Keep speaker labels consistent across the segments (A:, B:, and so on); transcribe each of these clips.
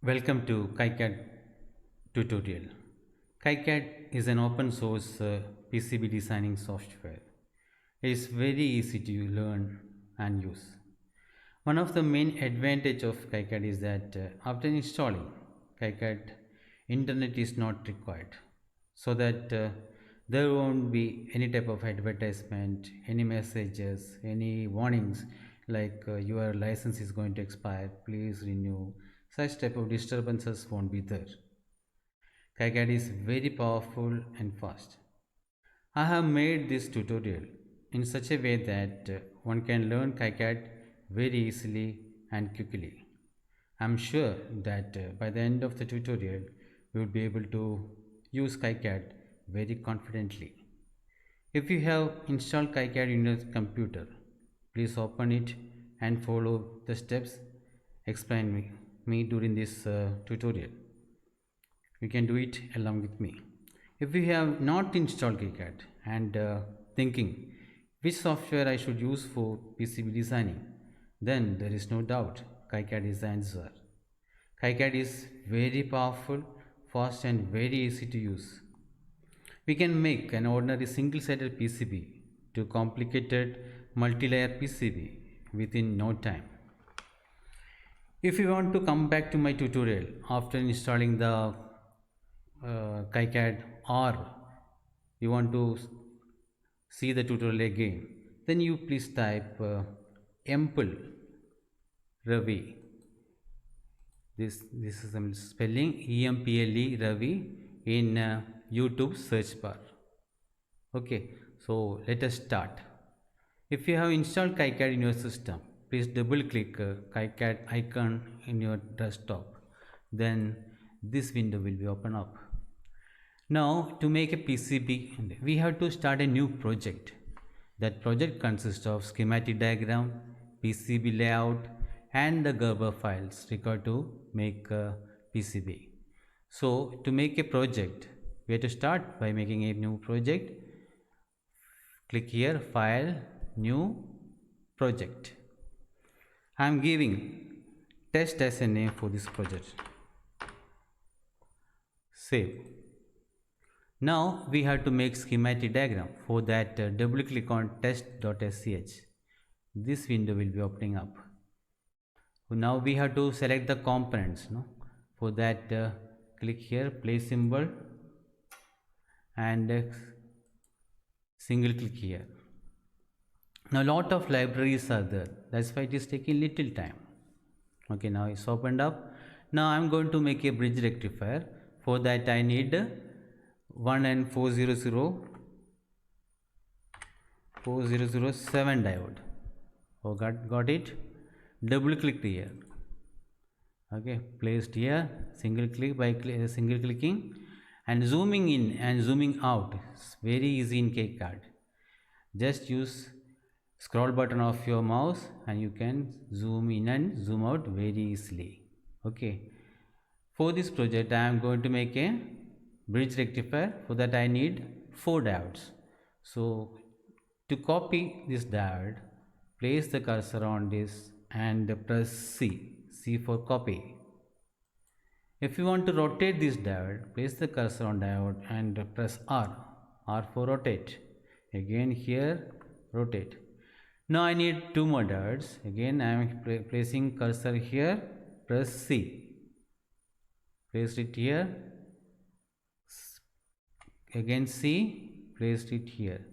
A: Welcome to KiCad tutorial. KiCad is an open source PCB designing software. It is very easy to learn and use. One of the main advantage of KiCad is that after installing KiCad, internet is not required, so that there won't be any type of advertisement, any messages, any warnings like your license is going to expire, please renew. Such type of disturbances won't be there. KiCad is very powerful and fast. I have made this tutorial in such a way that one can learn KiCad very easily and quickly. I'm sure that by the end of the tutorial, you will be able to use KiCad very confidently. If you have installed KiCad in your computer, please open it and follow the steps explained me during this tutorial. You can do it along with me. If you have not installed KiCad and thinking which software I should use for PCB designing, then there is no doubt KiCad is the answer. KiCad is very powerful, fast and very easy to use. We can make an ordinary single-sided PCB to complicated multi-layer PCB within no time. If you want to come back to my tutorial after installing the KiCad, or you want to see the tutorial again, then you please type Emple Ravi. This is the spelling EMPLE Ravi in YouTube search bar. Okay, so let us start. If you have installed KiCad in your system, please double click KiCad icon in your desktop. Then this window will be open up. Now to make a PCB, we have to start a new project. That project consists of schematic diagram, PCB layout and the Gerber files required to make a PCB. So to make a project, we have to start by making a new project. Click here, file, new project. I am giving test as a name for this project. Save. Now we have to make schematic diagram. For that, double click on test.sch. This window will be opening up. Now we have to select the components. For that, click here, place symbol and single click here. Now lot of libraries are there. That's why it is taking little time. Okay, now it's opened up. Now I'm going to make a bridge rectifier. For that I need 1N4007 diode. Oh, got it. Double click here. Okay, placed here. Single click by single clicking and zooming in and zooming out. It's very easy in KiCad. Just use scroll button of your mouse and you can zoom in and zoom out very easily. Okay. For this project, I am going to make a bridge rectifier. For that, I need 4 diodes. So to copy this diode, place the cursor on this and press C for copy. If you want to rotate this diode, place the cursor on diode and press R for rotate. Again here, rotate. Now I need 2 more diodes. Again I am placing cursor here, press C. Place it here, again C, placed it here.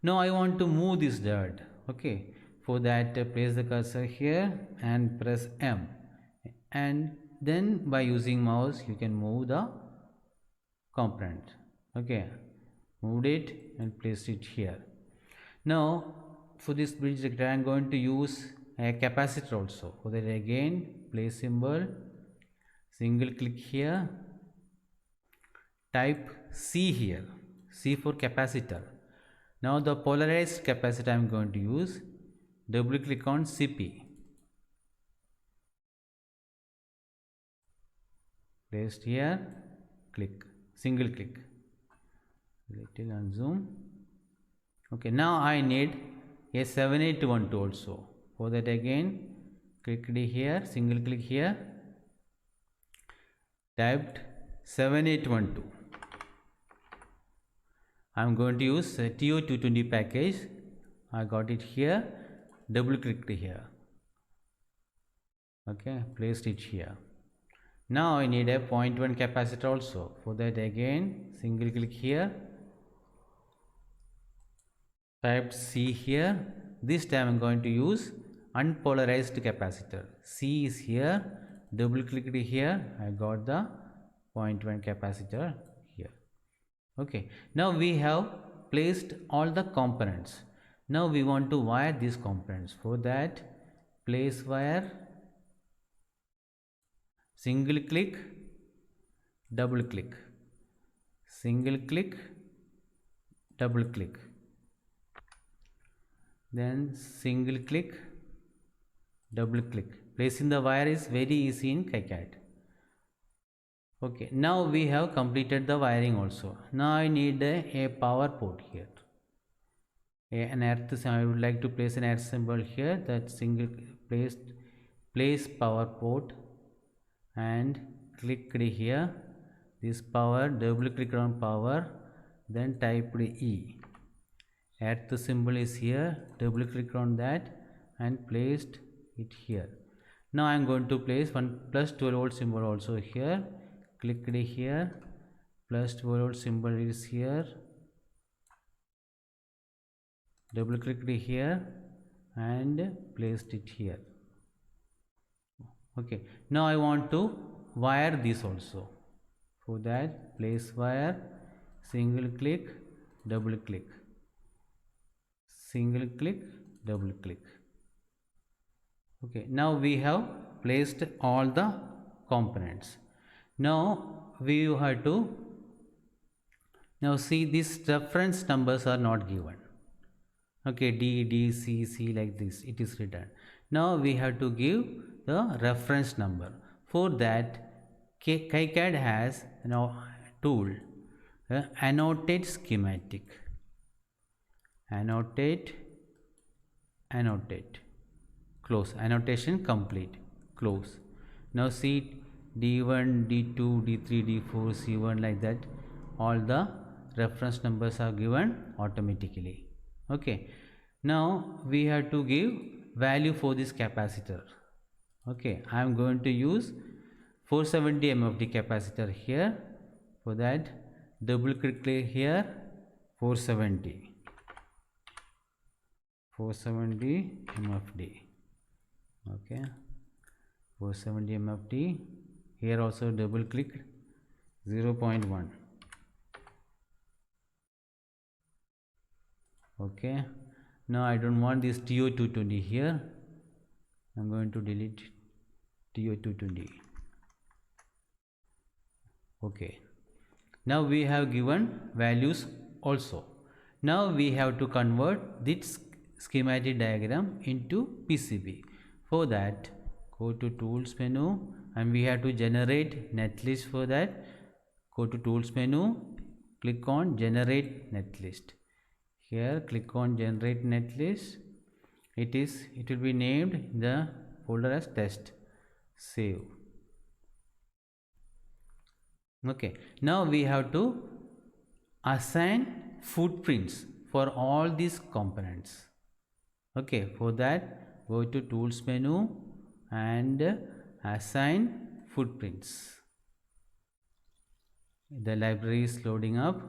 A: Now I want to move this diode. Okay, for that place the cursor here and press M, and then by using mouse you can move the component. Okay, moved it and placed it here. Now for this bridge rectifier I am going to use a capacitor also. For that again place symbol, single click here, type C here, C for capacitor. Now the polarized capacitor I am going to use. Double click on CP, placed here, click, single click, little and zoom. Okay, now I need a 7812 also. For that again click here, single click here, typed 7812. I'm going to use TO220 package. I got it here, double clicked here. Okay, placed it here. Now I need a 0.1 capacitor also. For that, again single click here, typed C here. This time I'm going to use unpolarized capacitor. C is here, double clicked here. I got the 0.1 capacitor here. Okay, now we have placed all the components. Now we want to wire these components. For that, place wire, single click, double click, single click, double click, then single click, double click. Placing the wire is very easy in KiCad. Okay, now we have completed the wiring also. Now I need a power port here. An earth, I would like to place an earth symbol here. That single place power port and clicked here. This power, double click on power, then typed E. Earth symbol is here, double click on that and placed it here. Now I am going to place one plus 12 volt symbol also here. Clicked here, plus 12 volt symbol is here, double clicked here and placed it here. Okay, now I want to wire this also. For that, place wire, single click, double click, single click, double click. Okay, now we have placed all the components. Now we have to see these reference numbers are not given. Okay, D, D, C, C like this it is written. Now we have to give the reference number. For that, KiCad has tool annotate schematic. Annotate, close, annotation complete, close. Now see D1, D2, D3, D4, C1 like that. All the reference numbers are given automatically. Okay, now we have to give value for this capacitor. Okay, I am going to use 470 MFD capacitor here. For that, double click here, 470 MFD. Okay, 470 MFD. Here also double click 0.1. Okay, now I don't want this TO220 here. I'm going to delete TO220. Okay, now we have given values also. Now we have to convert this schematic diagram into PCB. For that, go to tools menu and we have to generate netlist. For that, go to tools menu, click on generate netlist. Here click on generate netlist. It will be named the folder as test. Save. Okay, now we have to assign footprints for all these components. Okay, for that go to tools menu and assign footprints. The library is loading up.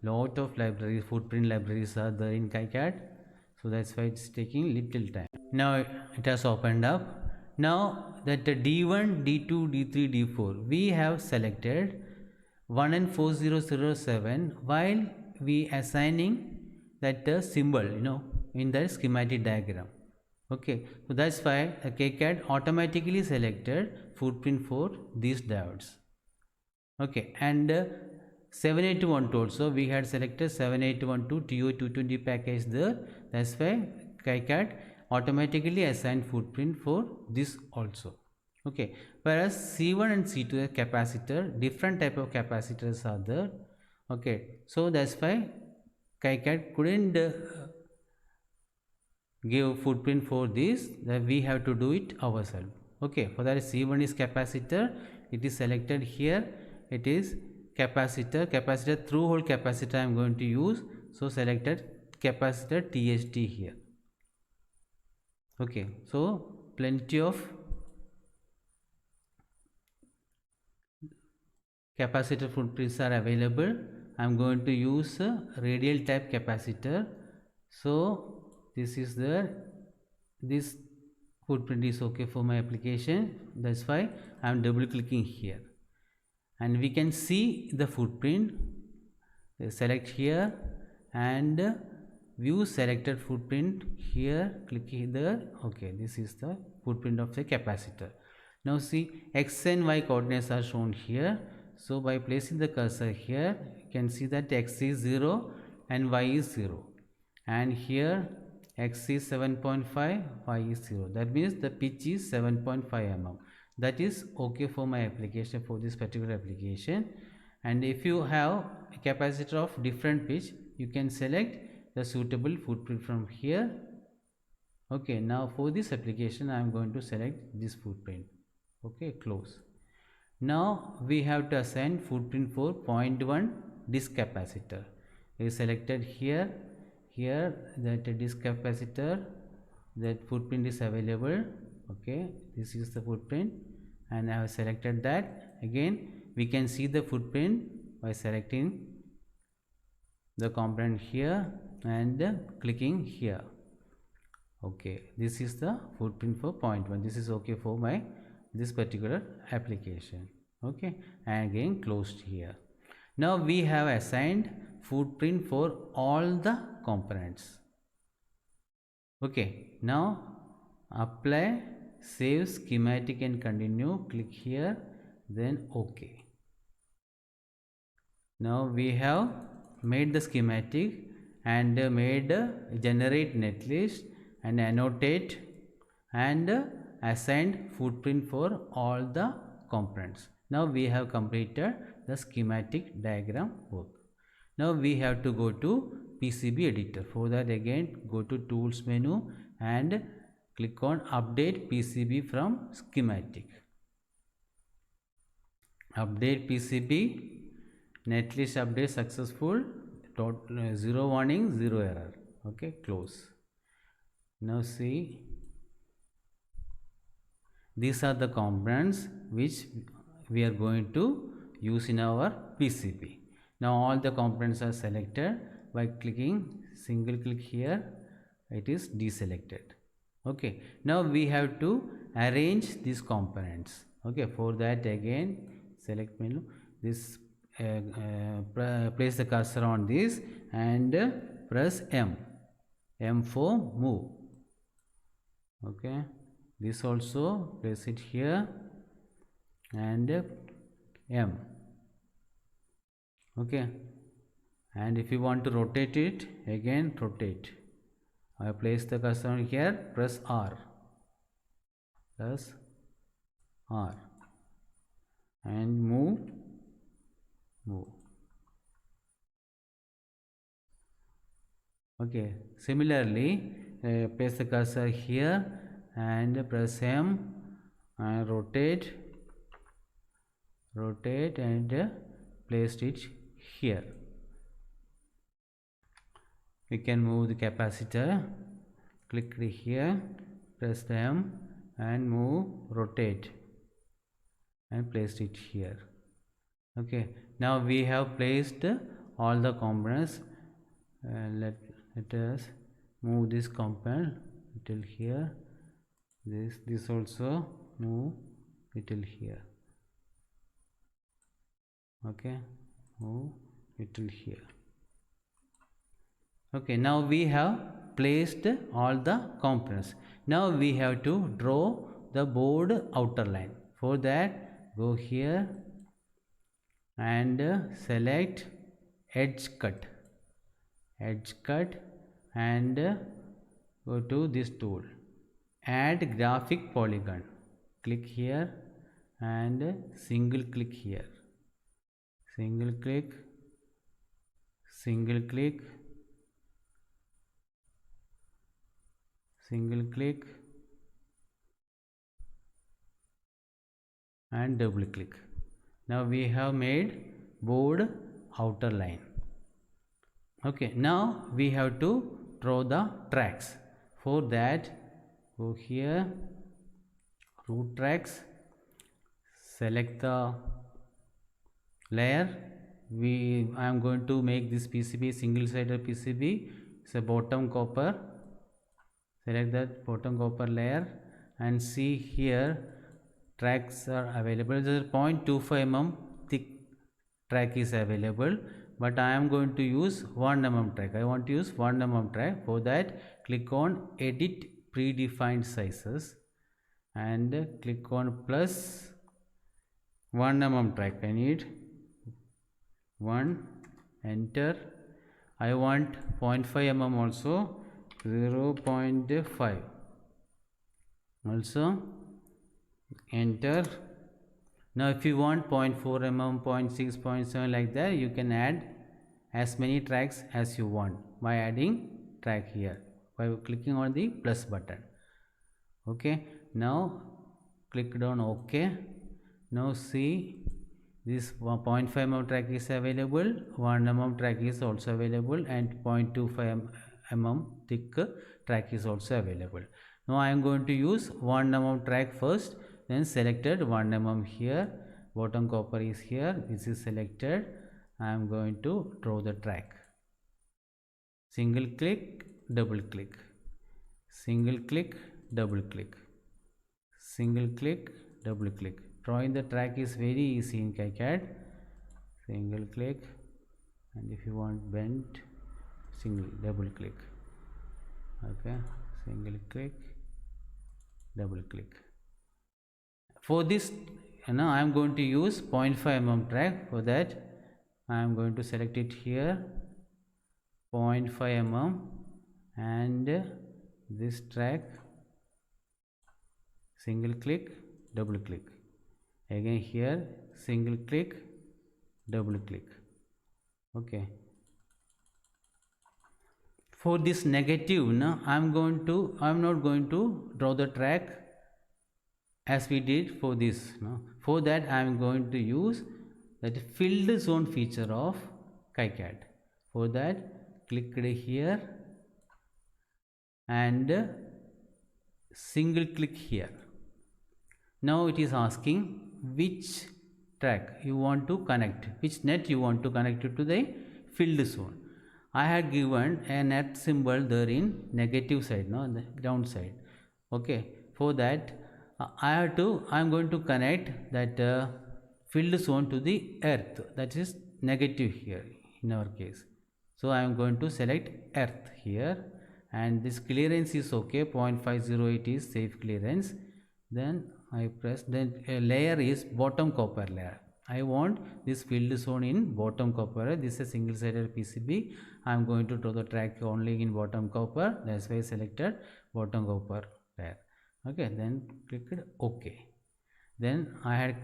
A: Lot of libraries, footprint libraries are there in KiCad, so that's why it's taking little time. Now it has opened up. Now that the D1, D2, D3, D4 we have selected 1 and 4007 while we assigning that symbol in the schematic diagram. Okay, so that's why the KiCad automatically selected footprint for these diodes. Okay, and 7812 also we had selected 7812 TO220 package there. That's why KiCad automatically assigned footprint for this also. Okay, whereas C1 and C2 capacitor, different type of capacitors are there. Okay, so that's why KiCad couldn't give footprint for this, that we have to do it ourselves. Okay, for that C1 is capacitor, it is selected here. It is capacitor through hole capacitor I am going to use. So selected capacitor THT here. Okay, so plenty of capacitor footprints are available. I am going to use a radial type capacitor. So this is this footprint is okay for my application. That's why I am double clicking here, and we can see the footprint. Select here and view selected footprint here, click here. Okay, this is the footprint of the capacitor. Now see, x and y coordinates are shown here. So by placing the cursor here, you can see that x is 0 and y is 0, and here x is 7.5, y is 0. That means the pitch is 7.5 mm. That is okay for my application, for this particular application. And if you have a capacitor of different pitch, you can select the suitable footprint from here. Okay, now for this application I am going to select this footprint. Okay, close. Now we have to assign footprint for 0.1 disk capacitor. Is selected here. Here that disk capacitor, that footprint is available. Okay, this is the footprint, and I have selected that. Again, we can see the footprint by selecting the component here and clicking here. Okay, this is the footprint for 0.1. This is okay for my this particular application. Okay, and again closed here. Now we have assigned footprint for all the components. Okay, now apply, save schematic and continue. Click here, then OK. Now we have made the schematic and made generate netlist and annotate and assigned footprint for all the components. Now we have completed the schematic diagram work. Now we have to go to PCB editor. For that, again go to tools menu and click on update PCB from schematic. Update PCB, netlist update successful, zero warning, zero error. Okay, close. Now see, these are the components which we are going to use in our PCB. Now all the components are selected. By clicking single click here, it is deselected. Okay, now we have to arrange these components. Okay, for that again select menu, this place the cursor on this and press M for move. Okay, this also place it here and M. Okay, and if you want to rotate it, again rotate. I place the cursor here, press R and move. Okay, similarly place the cursor here and press M and rotate and place it here. We can move the capacitor, click here, press the M and move, rotate and place it here. Okay, now we have placed all the components. Let us move this component till here, this also move till here. Okay, move it till here. Okay, now we have placed all the components. Now we have to draw the board outer line. For that, go here and select edge cut and go to this tool, add graphic polygon. Click here and single click here, single click, single click, single click, and double click. Now we have made board outer line. Okay, now we have to draw the tracks. For that, go here, root tracks, select the layer. I am going to make this PCB single sided PCB. It's a bottom copper. Select that bottom copper layer and see here tracks are available. There is 0.25 mm thick track is available, but I am going to use 1 mm track. I want to use 1 mm track. For that, click on edit predefined sizes and click on plus 1 mm track. I need 1, enter. I want 0.5 mm also, 0.5 also, enter. Now if you want 0.4 mm, 0.6, 0.7 like that, you can add as many tracks as you want by adding track here by clicking on the plus button. Okay, now click on OK. Now see, this 0.5 mm track is available, 1 mm track is also available, and 0.25 mm thick track is also available. Now I am going to use 1 mm track first, then selected 1 mm here, bottom copper is here, this is selected. I am going to draw the track. Single click, double click, single click, double click, single click, double click. Drawing the track is very easy in KiCad. Single click, and if you want bent, single double click. Okay, single click, double click. For this, now I am going to use 0.5 mm track. For that, I am going to select it here, 0.5 mm, and this track, single click, double click. Again here, single click, double click. Okay. For this negative, now I am not going to draw the track as we did for this. No? For that, I am going to use that filled zone feature of KiCad. For that, click here and single click here. Now it is asking which track you want to connect, which net you want to connect to the filled zone. I had given a net symbol there in negative side, no, the ground side. Okay, for that I am going to connect that filled zone to the earth, that is negative here in our case. So I am going to select earth here, and this clearance is okay, 0.508 is safe clearance. Then I press, then a layer is bottom copper layer. I want this filled zone in bottom copper. This is a single sided PCB. I am going to draw the track only in bottom copper. That's why I selected bottom copper layer. Okay, then clicked OK. Then I had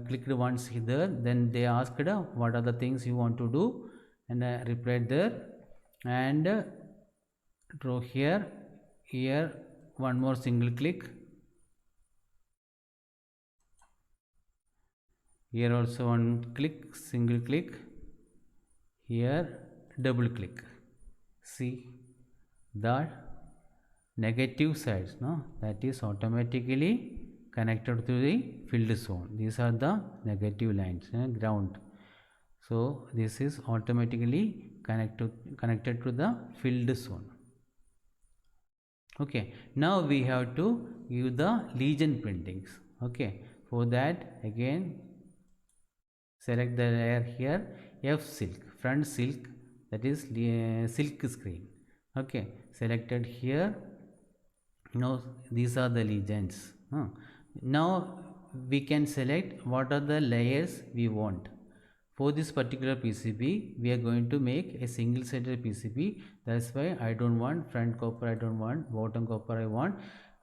A: clicked once here. Then they asked what are the things you want to do, and I replied there, and draw here, one more single click. Here also one click, single click, here double click. See the negative sides, no, that is automatically connected to the filled zone. These are the negative lines, ground. So this is automatically connected to the filled zone. Okay, now we have to use the legend printings. Okay, for that again select the layer here, F silk, front silk, that is silk screen. Okay, selected here. Now these are the legends. Now we can select what are the layers we want. For this particular PCB, we are going to make a single sided PCB. That's why I don't want front copper, I don't want bottom copper, I want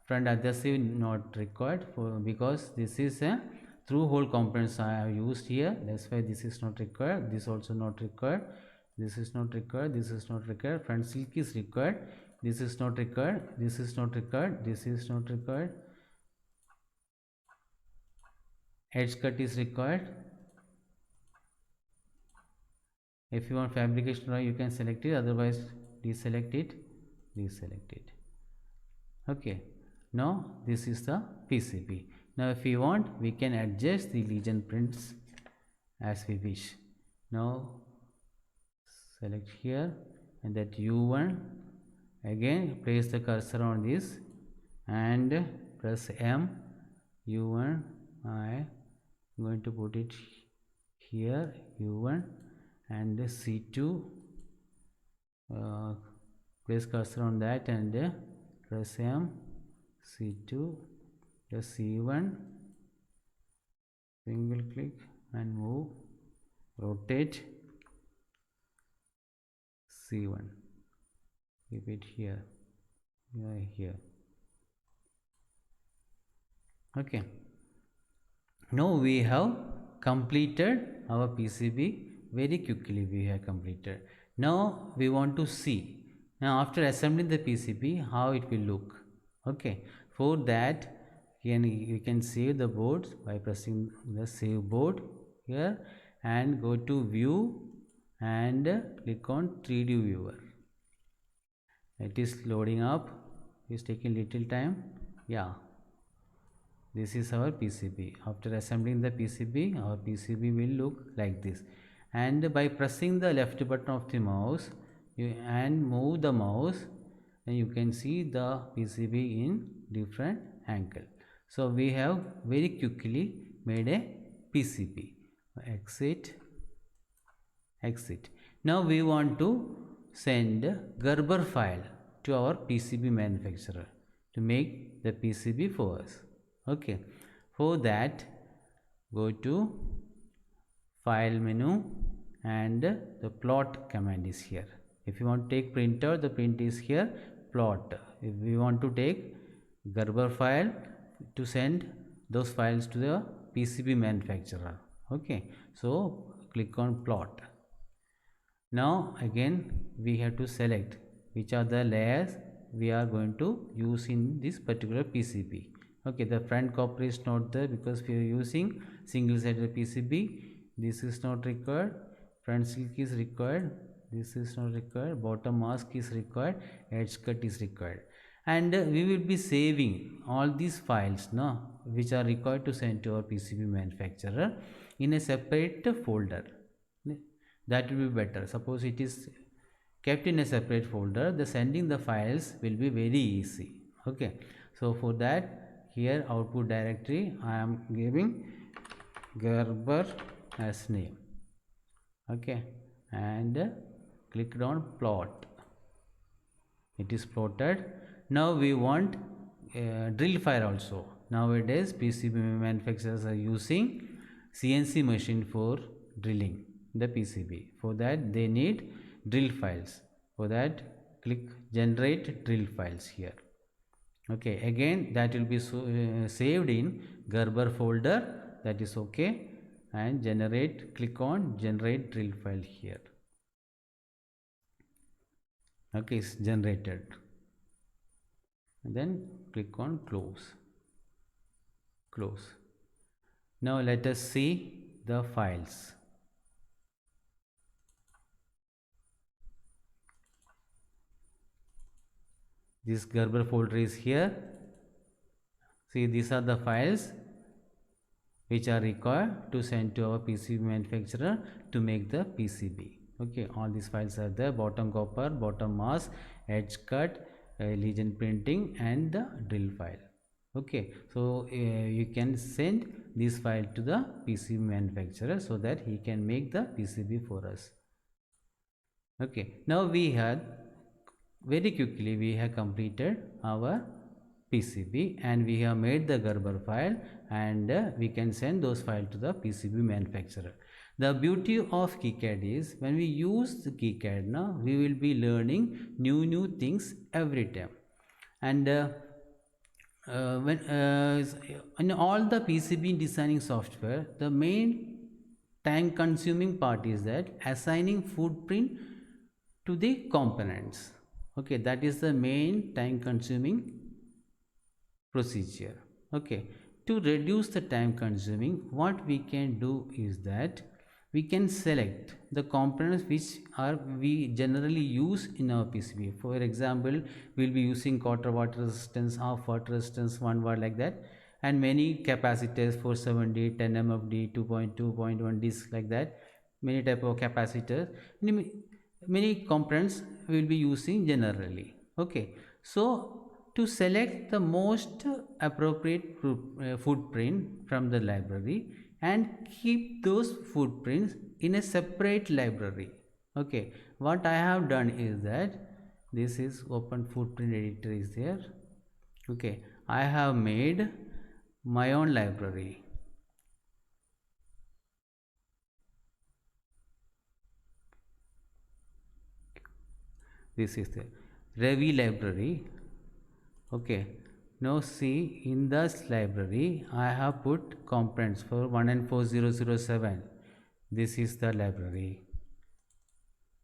A: front adhesive not required, because this is a through hole components I have used here. That's why this is not required, this also not required, this is not required, this is not required, front silk is required, this is not required, this is not required, this is not required. edge cut is required. If you want fabrication drawing, you can select it, otherwise deselect it, deselect it. Okay, now this is the PCB. Now if we want, we can adjust the legion prints as we wish. Now select here and that U1, again place the cursor on this and press M. U1, I am going to put it here, U1, and C2, place cursor on that and press M, C2, the C1, single click and move, rotate, C1, keep it here, here. Okay, now we have completed our PCB very quickly. We have completed. Now we want to see, now after assembling the PCB, how it will look. Okay, for that you can save the board by pressing the save board here and go to view and click on 3D viewer. It is loading up, it's taking little time. Yeah, this is our PCB. After assembling the PCB, our PCB will look like this. And by pressing the left button of the mouse and move the mouse, and you can see the PCB in different angle. So we have very quickly made a PCB. Exit, exit. Now we want to send Gerber file to our PCB manufacturer to make the PCB for us. Okay, for that go to file menu and the plot command is here. If you want to take printer, the print is here, plot. If we want to take Gerber file, to send those files to the PCB manufacturer. Okay, so click on plot. Now again we have to select which are the layers we are going to use in this particular PCB. Okay, the front copper is not there because we are using single sided PCB. This is not required. Front silk is required. This is not required. Bottom mask is required. Edge cut is required. And we will be saving all these files now, which are required to send to our PCB manufacturer in a separate folder. That will be better. Suppose it is kept in a separate folder, the sending the files will be very easy. Okay, so for that, here output directory I am giving Gerber as name. Okay, and click on plot. It is plotted. Now we want drill file also. Nowadays PCB manufacturers are using CNC machine for drilling the PCB. For that they need drill files. For that click generate drill files here. Okay, again that will be saved in Gerber folder, that is okay, and generate, click on generate drill file here. Okay, it's generated, and then click on close, close. Now let us see the files. This Gerber folder is here. See, these are the files which are required to send to our PCB manufacturer to make the PCB. Okay, all these files are there: bottom copper, bottom mask, edge cut, legion printing, and the drill file. Okay, so you can send this file to the PCB manufacturer so that he can make the PCB for us. Okay, now we had very quickly we have completed our PCB and we have made the Gerber file, and we can send those files to the PCB manufacturer. The beauty of KiCad is when we use the KiCad now, we will be learning new things every time. And when in all the PCB designing software, the main time consuming part is that assigning footprint to the components. Okay, that is the main time consuming procedure. Okay, to reduce the time consuming, what we can do is that we can select the components which are we generally use in our PCB. For example, we'll be using quarter watt resistance, half watt resistance, 1 watt, like that, and many capacitors, 470, 10 mfd, 2.2, 0.1 disc, like that, many type of capacitors, many components we will be using generally. Okay, so to select the most appropriate footprint from the library and keep those footprints in a separate library. Okay, what I have done is that this is open footprint editor is there. Okay, I have made my own library. This is the Ravi library. Okay, now see, in this library I have put components for 1N4007. This is the library.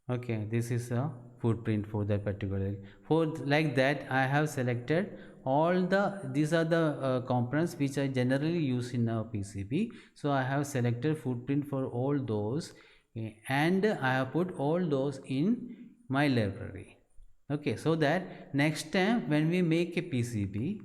A: Okay, this is a footprint for that particular, for like that I have selected all the, these are the components which I generally use in our PCB. So I have selected footprint for all those, and I have put all those in my library. Okay, so that next time when we make a PCB,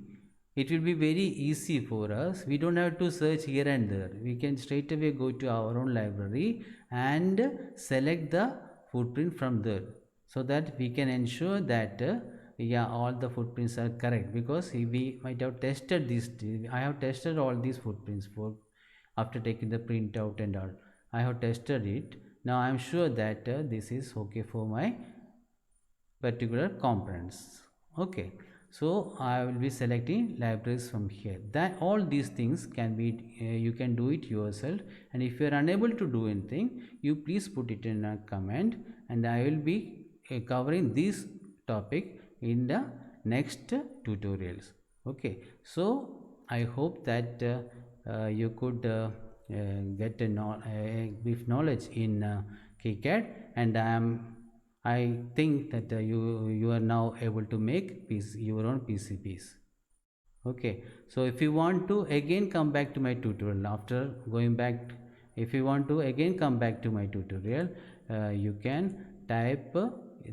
A: it will be very easy for us. We don't have to search here and there. We can straight away go to our own library and select the footprint from there, so that we can ensure that yeah, all the footprints are correct, because we might have tested this. I have tested all these footprints for, after taking the printout and all, I have tested it. Now I am sure that this is okay for my particular components. Okay, so I will be selecting libraries from here. That all these things can be you can do it yourself, and if you are unable to do anything, you please put it in a comment, and I will be covering this topic in the next tutorials. Okay, so I hope that you could get a brief knowledge in KiCad, and I think that you are now able to make your own PCBs. Okay, so if you want to again come back to my tutorial after going back, if you want to again come back to my tutorial, you can type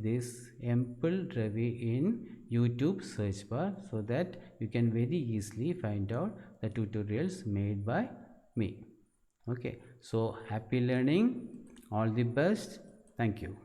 A: this Empl Ravi in YouTube search bar, so that you can very easily find out the tutorials made by me. Okay, so happy learning, all the best, thank you.